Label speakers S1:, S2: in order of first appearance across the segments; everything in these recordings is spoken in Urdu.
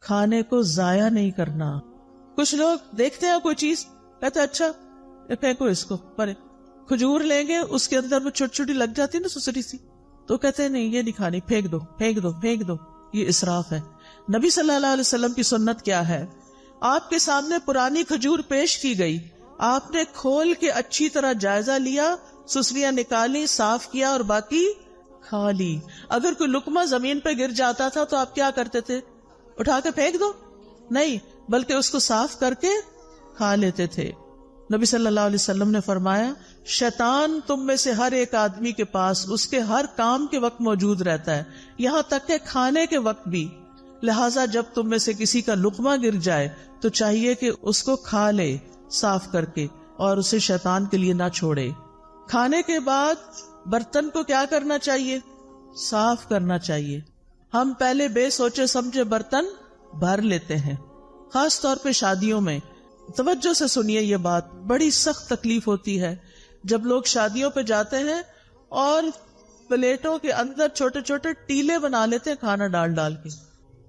S1: کھانے کو ضائع نہیں کرنا. کچھ لوگ دیکھتے ہیں کوئی چیز کہتے ہیں اچھا پھینکو اس کو پرے. کھجور لیں گے اس کے اندر وہ چھوٹی چھوٹی لگ جاتی ہے نا سسری سی, تو کہتے ہیں نہیں یہ نہیں کھانی, پھینک دو پھینک دو پھینک دو. یہ اسراف ہے. نبی صلی اللہ علیہ وسلم کی سنت کیا ہے؟ آپ کے سامنے پرانی کھجور پیش کی گئی, آپ نے کھول کے اچھی طرح جائزہ لیا, سسریاں نکالی, صاف کیا اور باقی کھا لی. اگر کوئی لقمہ زمین پہ گر جاتا تھا تو آپ کیا کرتے تھے؟ اٹھا کے پھینک دو؟ نہیں, بلکہ اس کو صاف کر کے کھا لیتے تھے. نبی صلی اللہ علیہ وسلم نے فرمایا شیطان تم میں سے ہر ایک آدمی کے پاس اس کے ہر کام کے وقت موجود رہتا ہے, یہاں تک کہ کھانے کے وقت بھی. لہٰذا جب تم میں سے کسی کا لقمہ گر جائے تو چاہیے کہ اس کو کھا لے صاف کر کے, اور اسے شیطان کے لیے نہ چھوڑے. کھانے کے بعد برتن کو کیا کرنا چاہیے؟ صاف کرنا چاہیے. ہم پہلے بے سوچے سمجھے برتن بھر لیتے ہیں, خاص طور پہ شادیوں میں. توجہ سے سنیے یہ بات, بڑی سخت تکلیف ہوتی ہے جب لوگ شادیوں پہ جاتے ہیں اور پلیٹوں کے اندر چھوٹے چھوٹے ٹیلے بنا لیتے ہیں کھانا ڈال ڈال کے,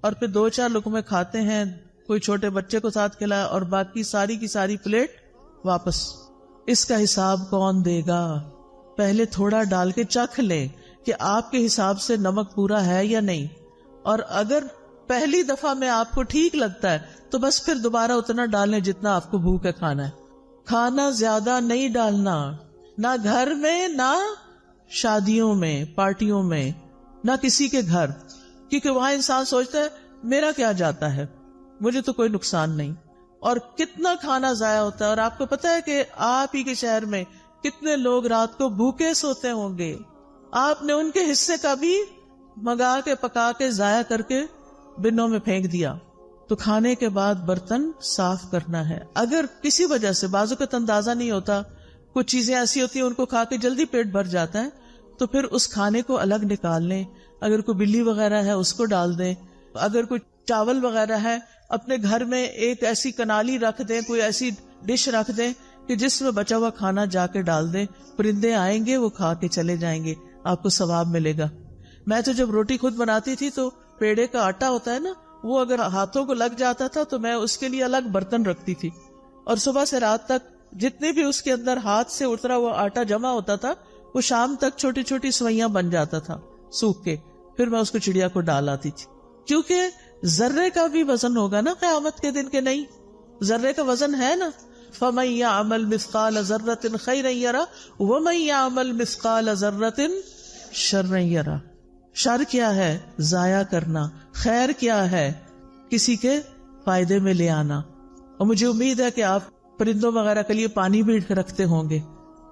S1: اور پھر 2-4 لقمے کھاتے ہیں, کوئی چھوٹے بچے کو ساتھ کھلایا, اور باقی ساری کی ساری پلیٹ واپس. اس کا حساب کون دے گا؟ پہلے تھوڑا ڈال کے چکھ لیں کہ آپ کے حساب سے نمک پورا ہے یا نہیں, اور اگر پہلی دفعہ میں آپ کو ٹھیک لگتا ہے تو بس پھر دوبارہ اتنا ڈالیں جتنا آپ کو بھوک ہے کھانا ہے. کھانا زیادہ نہیں ڈالنا, نہ گھر میں, نہ شادیوں میں, پارٹیوں میں, نہ کسی کے گھر, کیونکہ وہاں انسان سوچتا ہے میرا کیا جاتا ہے, مجھے تو کوئی نقصان نہیں. اور کتنا کھانا ضائع ہوتا ہے. اور آپ کو پتا ہے کہ آپ ہی کے شہر میں کتنے لوگ رات کو بھوکے سوتے ہوں گے, آپ نے ان کے حصے کا بھی منگا کے پکا کے ضائع کر کے بنوں میں پھینک دیا. تو کھانے کے بعد برتن صاف کرنا ہے. اگر کسی وجہ سے بازو کا اندازہ نہیں ہوتا, کچھ چیزیں ایسی ہوتی ہیں ان کو کھا کے جلدی پیٹ بھر جاتا ہے, تو پھر اس کھانے کو الگ نکال لیں. اگر کوئی بلی وغیرہ ہے اس کو ڈال دیں, اگر کوئی چاول وغیرہ ہے اپنے گھر میں ایک ایسی کنالی رکھ دیں, کوئی ایسی ڈش رکھ دیں کہ جس میں بچا ہوا کھانا جا کے ڈال دیں. پرندے آئیں گے وہ کھا کے چلے جائیں گے, آپ کو ثواب ملے گا. میں تو جب روٹی خود بناتی تھی تو پیڑے کا آٹا ہوتا ہے نا, وہ اگر ہاتھوں کو لگ جاتا تھا تو میں اس کے لیے الگ برتن رکھتی تھی, اور صبح سے رات تک جتنے بھی اس کے اندر ہاتھ سے اترا ہوا آٹا جمع ہوتا تھا وہ شام تک چھوٹی چھوٹی سوئیاں بن جاتا تھا سوکھ کے. پھر میں اس کو چڑیا کو ڈال آتی تھی, کیونکہ ذرے کا بھی وزن ہوگا نا قیامت کے دن, کے نہیں ذرے کا وزن ہے نا. فَمَن يَعْمَلْ مِثْقَالَ ذَرَّةٍ خَيْرًا يَرَهُ وَمَن يَعْمَلْ مِثْقَالَ ذَرَّةٍ شَرًّا يَرَهُ. شر کیا ہے؟ ضائع کرنا. خیر کیا ہے؟ کسی کے فائدے میں لے آنا. اور مجھے امید ہے کہ آپ پرندوں وغیرہ کے لیے پانی بھی رکھتے ہوں گے.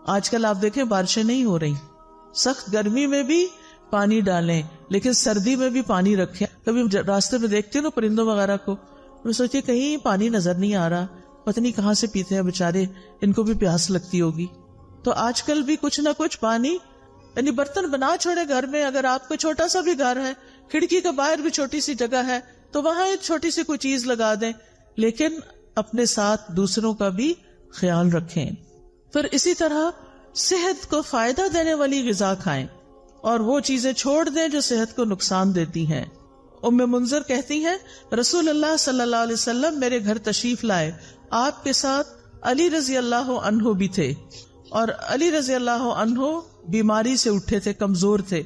S1: آج کل آپ دیکھیں بارشیں نہیں ہو رہی, سخت گرمی میں بھی پانی ڈالیں, لیکن سردی میں بھی پانی رکھیں. کبھی راستے میں دیکھتے ہو نا پرندوں وغیرہ کو, میں سوچتی کہیں پانی نظر نہیں آ رہا, پتہ نہیں کہاں سے پیتے ہیں بےچارے, ان کو بھی پیاس لگتی ہوگی. تو آج کل بھی کچھ نہ کچھ پانی, یعنی برتن بنا چھوڑے گھر میں. اگر آپ کو چھوٹا سا بھی گھر ہے, کھڑکی کے باہر بھی چھوٹی سی جگہ ہے, تو وہاں ایک چھوٹی سی کوئی چیز لگا دیں, لیکن اپنے ساتھ دوسروں کا بھی خیال رکھیں. پھر اسی طرح صحت کو فائدہ دینے والی غذا کھائیں, اور وہ چیزیں چھوڑ دیں جو صحت کو نقصان دیتی ہیں. ام منذر کہتی ہیں رسول اللہ صلی اللہ علیہ وسلم میرے گھر تشریف لائے, آپ کے ساتھ علی رضی اللہ عنہ بھی تھے, اور علی رضی اللہ عنہ بیماری سے اٹھے تھے, کمزور تھے.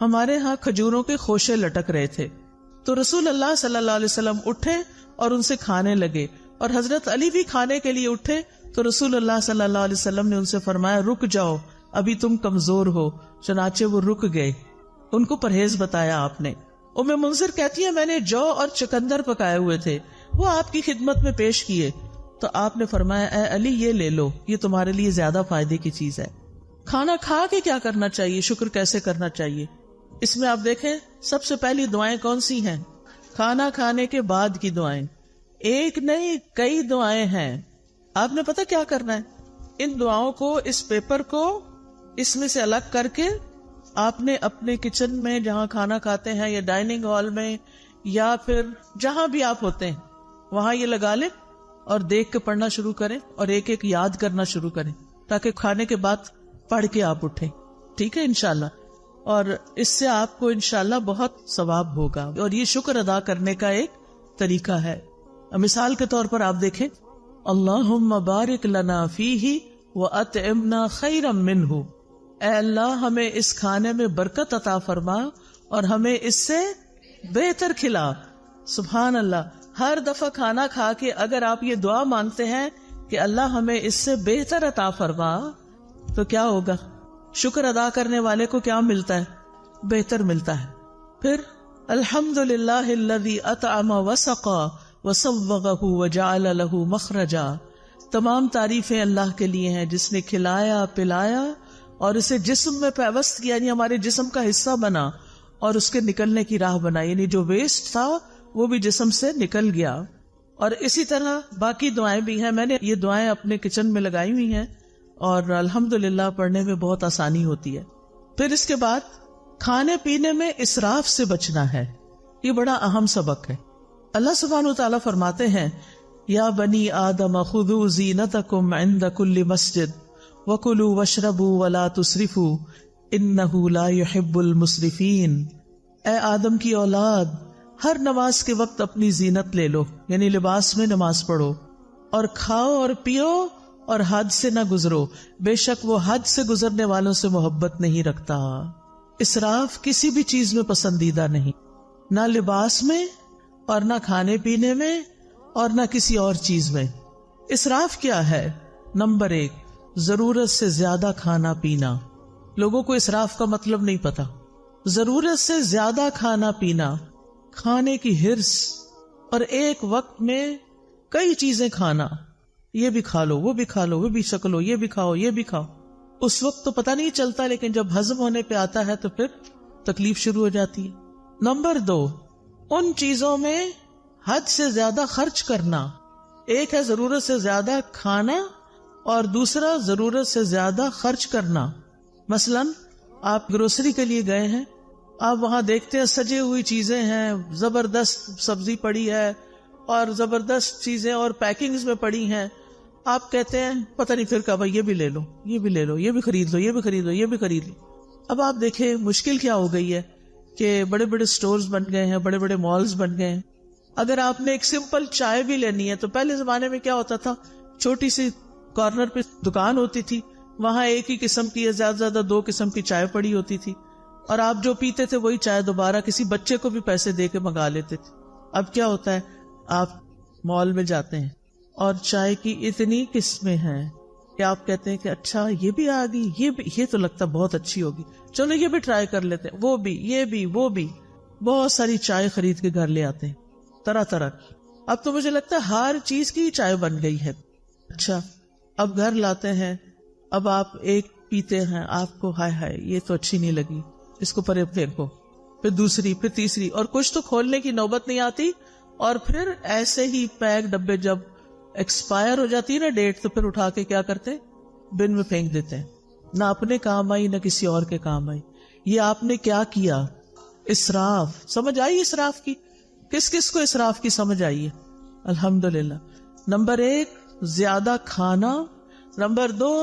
S1: ہمارے ہاں کھجوروں کے خوشے لٹک رہے تھے, تو رسول اللہ صلی اللہ علیہ وسلم اٹھے اور ان سے کھانے لگے, اور حضرت علی بھی کھانے کے لیے اٹھے, تو رسول اللہ صلی اللہ علیہ وسلم نے ان سے فرمایا رک جاؤ, ابھی تم کمزور ہو. چنانچہ وہ رک گئے, ان کو پرہیز بتایا آپ نے. ام منذر کہتی ہے میں نے جو اور چکندر پکائے ہوئے تھے وہ آپ کی خدمت میں پیش کیے, تو آپ نے فرمایا اے علی یہ لے لو, یہ تمہارے لیے زیادہ فائدے کی چیز ہے. کھانا کھا کے کیا کرنا چاہیے, شکر کیسے کرنا چاہیے؟ اس میں آپ دیکھیں سب سے پہلی دعائیں کون سی ہیں؟ کھانا کھانے کے بعد کی دعائیں. ایک نہیں کئی دعائیں ہیں. آپ نے پتہ کیا کرنا ہے, ان دعاؤں کو, اس پیپر کو اس میں سے الگ کر کے آپ نے اپنے کچن میں جہاں کھانا کھاتے ہیں, یا ڈائننگ ہال میں, یا پھر جہاں بھی آپ ہوتے ہیں وہاں یہ لگا لیں, اور دیکھ کے پڑھنا شروع کریں, اور ایک ایک یاد کرنا شروع کریں, تاکہ کھانے کے بعد پڑھ کے آپ اٹھیں. ٹھیک ہے انشاءاللہ, اور اس سے آپ کو انشاءاللہ بہت ثواب ہوگا, اور یہ شکر ادا کرنے کا ایک طریقہ ہے. مثال کے طور پر آپ دیکھیں، اللہم بارک لنا فیہ وَأَطْعِمْنَا خَيْرًا مِّنْهُ، اے اللہ ہمیں اس کھانے میں برکت عطا فرما اور ہمیں اس سے بہتر کھلا. سبحان اللہ. ہر دفعہ کھانا کھا کے اگر آپ یہ دعا مانگتے ہیں کہ اللہ ہمیں اس سے بہتر عطا فرما، تو کیا ہوگا؟ شکر ادا کرنے والے کو کیا ملتا ہے؟ بہتر ملتا ہے. پھر الحمدللہ الذی اطعم وسقا وصوغہ وجعل لہ مخرجا، تمام تعریفیں اللہ کے لیے ہیں جس نے کھلایا پلایا اور اسے جسم میں پیوست کیا، یعنی ہمارے جسم کا حصہ بنا اور اس کے نکلنے کی راہ بنا، یعنی جو ویسٹ تھا وہ بھی جسم سے نکل گیا. اور اسی طرح باقی دعائیں بھی ہیں. میں نے یہ دعائیں اپنے کچن میں لگائی ہوئی ہیں اور الحمدللہ پڑھنے میں بہت آسانی ہوتی ہے. پھر اس کے بعد کھانے پینے میں اسراف سے بچنا ہے. یہ بڑا اہم سبق ہے. اللہ سبحانہ وتعالی فرماتے ہیں، یا بنی آدم خذوا زینتکم عند کل مسجد وکلوا واشربوا ولا تسرفوا انہ لا یحب المسرفین. اے آدم کی اولاد، ہر نماز کے وقت اپنی زینت لے لو، یعنی لباس میں نماز پڑھو، اور کھاؤ اور پیو اور حد سے نہ گزرو، بے شک وہ حد سے گزرنے والوں سے محبت نہیں رکھتا. اسراف کسی بھی چیز میں پسندیدہ نہیں، نہ لباس میں اور نہ کھانے پینے میں اور نہ کسی اور چیز میں. اسراف کیا ہے؟ نمبر 1، ضرورت سے زیادہ کھانا پینا. لوگوں کو اسراف کا مطلب نہیں پتا. ضرورت سے زیادہ کھانا پینا، کھانے کی ہرس، اور ایک وقت میں کئی چیزیں کھانا. یہ بھی کھا لو، وہ بھی کھا لو، وہ بھی شکلو، یہ بھی کھاؤ، یہ بھی کھاؤ. اس وقت تو پتہ نہیں چلتا، لیکن جب ہضم ہونے پہ آتا ہے تو پھر تکلیف شروع ہو جاتی ہے. نمبر 2، ان چیزوں میں حد سے زیادہ خرچ کرنا. ایک ہے ضرورت سے زیادہ کھانا اور دوسرا ضرورت سے زیادہ خرچ کرنا. مثلا آپ گروسری کے لیے گئے ہیں، آپ وہاں دیکھتے ہیں سجے ہوئی چیزیں ہیں، زبردست سبزی پڑی ہے اور زبردست چیزیں اور پیکنگز میں پڑی ہیں. آپ کہتے ہیں پتہ نہیں پھر کہا بھائی یہ بھی لے لو، یہ بھی لے لو، یہ بھی خرید لو، یہ بھی خرید لو، یہ بھی خرید لو. اب آپ دیکھیں مشکل کیا ہو گئی ہے کہ بڑے بڑے سٹورز بن گئے ہیں، بڑے بڑے مالز بن گئے ہیں. اگر آپ نے ایک سمپل چائے بھی لینی ہے تو پہلے زمانے میں کیا ہوتا تھا، چھوٹی سی کارنر پہ دکان ہوتی تھی، وہاں ایک ہی قسم کی زیادہ زیادہ 2 قسم کی چائے پڑی ہوتی تھی، اور آپ جو پیتے تھے وہی چائے دوبارہ کسی بچے کو بھی پیسے دے کے منگا لیتے تھے. اب کیا ہوتا ہے، آپ مال میں جاتے ہیں اور چائے کی اتنی قسمیں ہیں کہ آپ کہتے ہیں کہ اچھا یہ بھی آ گئی، یہ تو لگتا بہت اچھی ہوگی، چلو یہ بھی ٹرائی کر لیتے ہیں، وہ بھی، یہ بھی، وہ بھی. بہت ساری چائے خرید کے گھر لے آتے ہیں طرح طرح کی. اب تو مجھے لگتا ہے ہر چیز کی چائے بن گئی ہے. اچھا اب گھر لاتے ہیں، اب آپ ایک پیتے ہیں، آپ کو ہائے ہائے یہ تو اچھی نہیں لگی، اس کو پرے پھینکو، پھر دوسری، پھر تیسری، اور کچھ تو کھولنے کی نوبت نہیں آتی. اور پھر ایسے ہی پیک ڈبے جب ایکسپائر ہو جاتی ہے نا ڈیٹ، تو پھر اٹھا کے کیا کرتے، بن میں پھینک دیتے ہیں. نہ اپنے کام آئی نہ کسی اور کے کام آئی. یہ آپ نے کیا کیا؟ اسراف. سمجھ آئی اسراف کی؟ کس کس کو اسراف کی سمجھ آئی ہے؟ الحمدللہ. نمبر 1 زیادہ کھانا، نمبر 2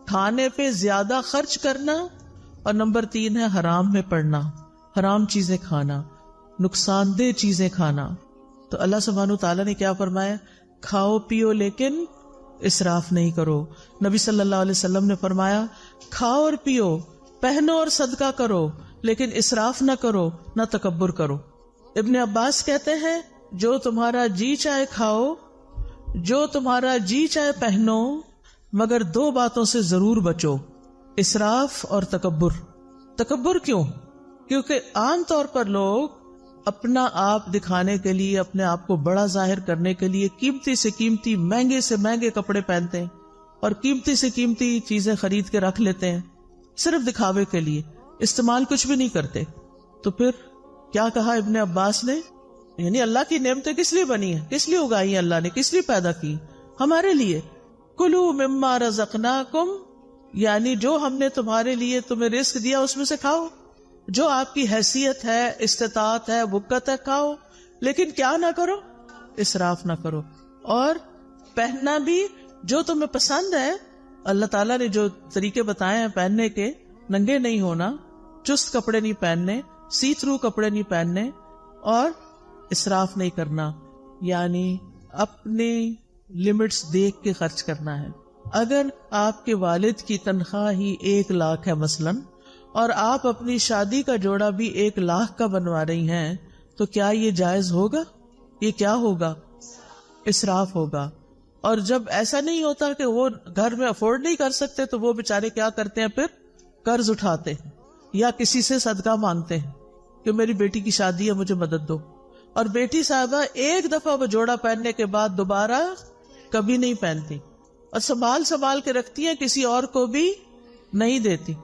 S1: کھانے پہ زیادہ خرچ کرنا، اور نمبر 3 ہے حرام میں پڑنا، حرام چیزیں کھانا، نقصان دہ چیزیں کھانا. تو اللہ سبحانہ وتعالیٰ نے کیا فرمایا؟ کھاؤ پیو لیکن اسراف نہیں کرو. نبی صلی اللہ علیہ وسلم نے فرمایا کھاؤ اور پیو، پہنو اور صدقہ کرو، لیکن اسراف نہ کرو، نہ تکبر کرو. ابن عباس کہتے ہیں جو تمہارا جی چاہے کھاؤ، جو تمہارا جی چاہے پہنو، مگر 2 باتوں سے ضرور بچو، اسراف اور تکبر. تکبر کیوں؟ کیونکہ عام طور پر لوگ اپنا آپ دکھانے کے لیے، اپنے آپ کو بڑا ظاہر کرنے کے لیے قیمتی سے قیمتی، مہنگے سے مہنگے کپڑے پہنتے ہیں اور قیمتی سے قیمتی چیزیں خرید کے رکھ لیتے ہیں صرف دکھاوے کے لیے، استعمال کچھ بھی نہیں کرتے. تو پھر کیا کہا ابن عباس نے؟ یعنی اللہ کی نعمتیں کس لیے بنی ہیں، کس لیے اگائی ہیں اللہ نے، کس لیے پیدا کی؟ ہمارے لیے. کلوا مما رزقناکم، یعنی جو ہم نے تمہارے لیے تمہیں رزق دیا اس میں سے کھاؤ، جو آپ کی حیثیت ہے، استطاعت ہے، وقت ہے، کھاؤ، لیکن کیا نہ کرو، اسراف نہ کرو. اور پہننا بھی جو تمہیں پسند ہے. اللہ تعالیٰ نے جو طریقے بتائے ہیں پہننے کے، ننگے نہیں ہونا، چست کپڑے نہیں پہننے، سی تھرو کپڑے نہیں پہننے، اور اسراف نہیں کرنا. یعنی اپنے لمٹس دیکھ کے خرچ کرنا ہے. اگر آپ کے والد کی تنخواہ ہی 1 لاکھ ہے مثلاً، اور آپ اپنی شادی کا جوڑا بھی 1 لاکھ کا بنوا رہی ہیں، تو کیا یہ جائز ہوگا؟ یہ کیا ہوگا؟ اسراف ہوگا. اور جب ایسا نہیں ہوتا کہ وہ گھر میں افورڈ نہیں کر سکتے، تو وہ بیچارے کیا کرتے ہیں؟ پھر قرض اٹھاتے ہیں یا کسی سے صدقہ مانگتے ہیں کہ میری بیٹی کی شادی ہے، مجھے مدد دو. اور بیٹی صاحبہ ایک دفعہ وہ جوڑا پہننے کے بعد دوبارہ کبھی نہیں پہنتی، اور سنبھال کے رکھتی ہیں، کسی اور کو بھی نہیں دیتی.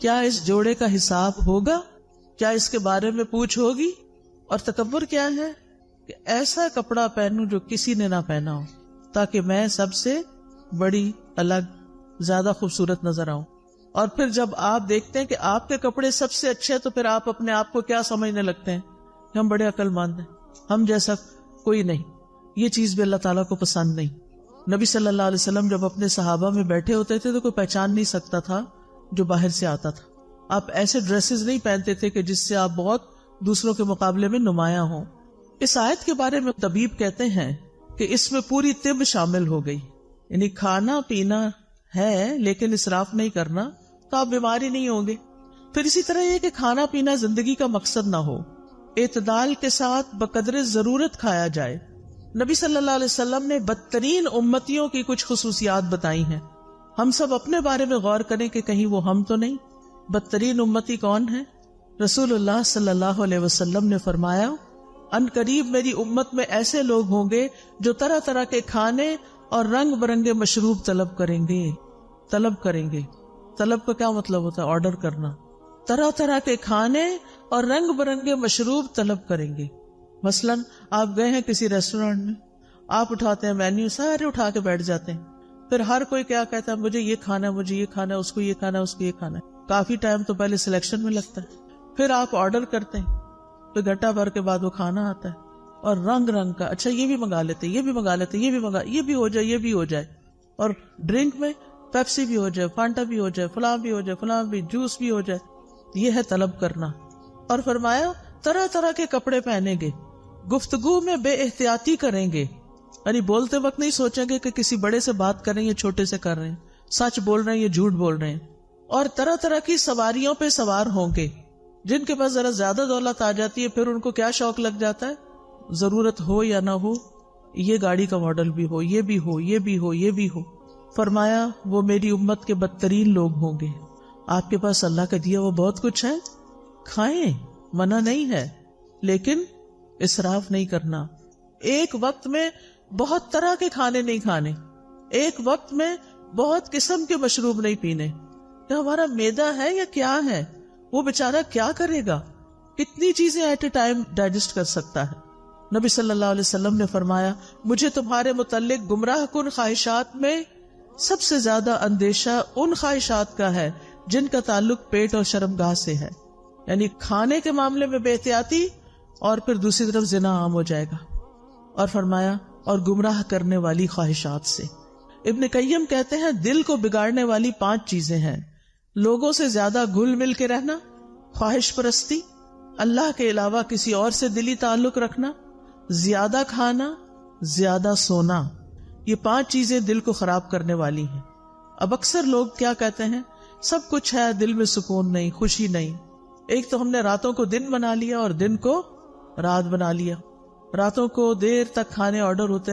S1: کیا اس جوڑے کا حساب ہوگا؟ کیا اس کے بارے میں پوچھ ہوگی؟ اور تکبر کیا ہے کہ ایسا کپڑا پہنوں جو کسی نے نہ پہنا ہو، تاکہ میں سب سے بڑی، الگ، زیادہ خوبصورت نظر آؤں. اور پھر جب آپ دیکھتے ہیں کہ آپ کے کپڑے سب سے اچھے، تو پھر آپ اپنے آپ کو کیا سمجھنے لگتے ہیں کہ ہم بڑے عقل مند ہیں، ہم جیسا کوئی نہیں. یہ چیز بھی اللہ تعالیٰ کو پسند نہیں. نبی صلی اللہ علیہ وسلم جب اپنے صحابہ میں بیٹھے ہوتے تھے تو کوئی پہچان نہیں سکتا تھا جو باہر سے آتا تھا. آپ ایسے ڈریسز نہیں پہنتے تھے کہ جس سے آپ بہت دوسروں کے مقابلے میں نمایاں ہوں. اس آیت کے بارے میں طبیب کہتے ہیں کہ اس میں پوری طب شامل ہو گئی. یعنی کھانا پینا ہے لیکن اسراف نہیں کرنا، تو آپ بیمار ہی نہیں ہوں گے. پھر اسی طرح یہ کہ کھانا پینا زندگی کا مقصد نہ ہو، اعتدال کے ساتھ بقدر ضرورت کھایا جائے. نبی صلی اللہ علیہ وسلم نے بدترین امتیوں کی کچھ خصوصیات بتائی ہیں. ہم سب اپنے بارے میں غور کریں کہ کہیں وہ ہم تو نہیں. بدترین امتی کون ہے؟ رسول اللہ صلی اللہ علیہ وسلم نے فرمایا، ان قریب میری امت میں ایسے لوگ ہوں گے جو طرح طرح کے کھانے اور رنگ برنگے مشروب طلب کریں گے. طلب کا کیا مطلب ہوتا ہے؟ آرڈر کرنا. طرح طرح کے کھانے اور رنگ برنگے مشروب طلب کریں گے. مثلاً آپ گئے ہیں کسی ریسٹورینٹ میں، آپ اٹھاتے ہیں مینیو، سارے اٹھا کے بیٹھ جاتے ہیں. پھر ہر کوئی کیا کہتا ہے؟ مجھے یہ کھانا ہے، مجھے یہ کھانا ہے، اس کو یہ کھانا ہے، اس کو یہ کھانا ہے. کافی ٹائم تو پہلے سلیکشن میں لگتا ہے. پھر آپ آرڈر کرتے ہیں، پھر گھٹا بھر کے بعد وہ کھانا آتا ہے، اور رنگ رنگ کا، اچھا یہ بھی منگا لیتے، یہ بھی منگا لیتے، یہ بھی منگا، یہ بھی ہو جائے، یہ بھی ہو جائے. اور ڈرنک میں پیپسی بھی ہو جائے، فانٹا بھی ہو جائے، فلاں بھی ہو جائے، فلاں بھی، جوس بھی ہو جائے. یہ ہے طلب کرنا. اور فرمایا طرح طرح کے کپڑے پہنیں گے، گفتگو میں بے احتیاطی کریں گے، یعنی بولتے وقت نہیں سوچیں گے کہ کسی بڑے سے بات کر رہے ہیں یا چھوٹے سے کر رہے ہیں، سچ بول رہے ہیں یا جھوٹ بول رہے ہیں. اور طرح طرح کی سواریوں پہ سوار ہوں گے. جن کے پاس ذرا زیادہ دولت آ جاتی ہے، پھر ان کو کیا شوق لگ جاتا ہے؟ ضرورت ہو یا نہ ہو، یہ گاڑی کا ماڈل بھی ہو، یہ بھی ہو، یہ بھی ہو، یہ بھی ہو. فرمایا وہ میری امت کے بدترین لوگ ہوں گے. آپ کے پاس اللہ کا دیا وہ بہت کچھ ہے، کھائیں، منع نہیں ہے، لیکن اسراف نہیں کرنا. ایک وقت میں بہت طرح کے کھانے نہیں کھانے، ایک وقت میں بہت قسم کے مشروب نہیں پینے. کہ ہمارا معدہ ہے یا کیا ہے؟ وہ بیچارہ کیا کرے گا؟ کتنی چیزیں ایٹ اے ٹائم ڈائجسٹ کر سکتا ہے؟ نبی صلی اللہ علیہ وسلم نے فرمایا، مجھے تمہارے متعلق گمراہ کن خواہشات میں سب سے زیادہ اندیشہ ان خواہشات کا ہے جن کا تعلق پیٹ اور شرمگاہ سے ہے. یعنی کھانے کے معاملے میں بے احتیاطی، اور پھر دوسری طرف زنا عام ہو جائے گا. اور فرمایا اور گمراہ کرنے والی خواہشات سے. ابن قیم کہتے ہیں دل کو بگاڑنے والی 5 چیزیں ہیں: لوگوں سے زیادہ گھل مل کے رہنا، خواہش پرستی، اللہ کے علاوہ کسی اور سے دلی تعلق رکھنا، زیادہ کھانا، زیادہ سونا. یہ 5 چیزیں دل کو خراب کرنے والی ہیں. اب اکثر لوگ کیا کہتے ہیں؟ سب کچھ ہے، دل میں سکون نہیں، خوشی نہیں. ایک تو ہم نے راتوں کو دن بنا لیا اور دن کو رات بنا لیا. راتوں کو دیر تک کھانے آرڈر ہوتے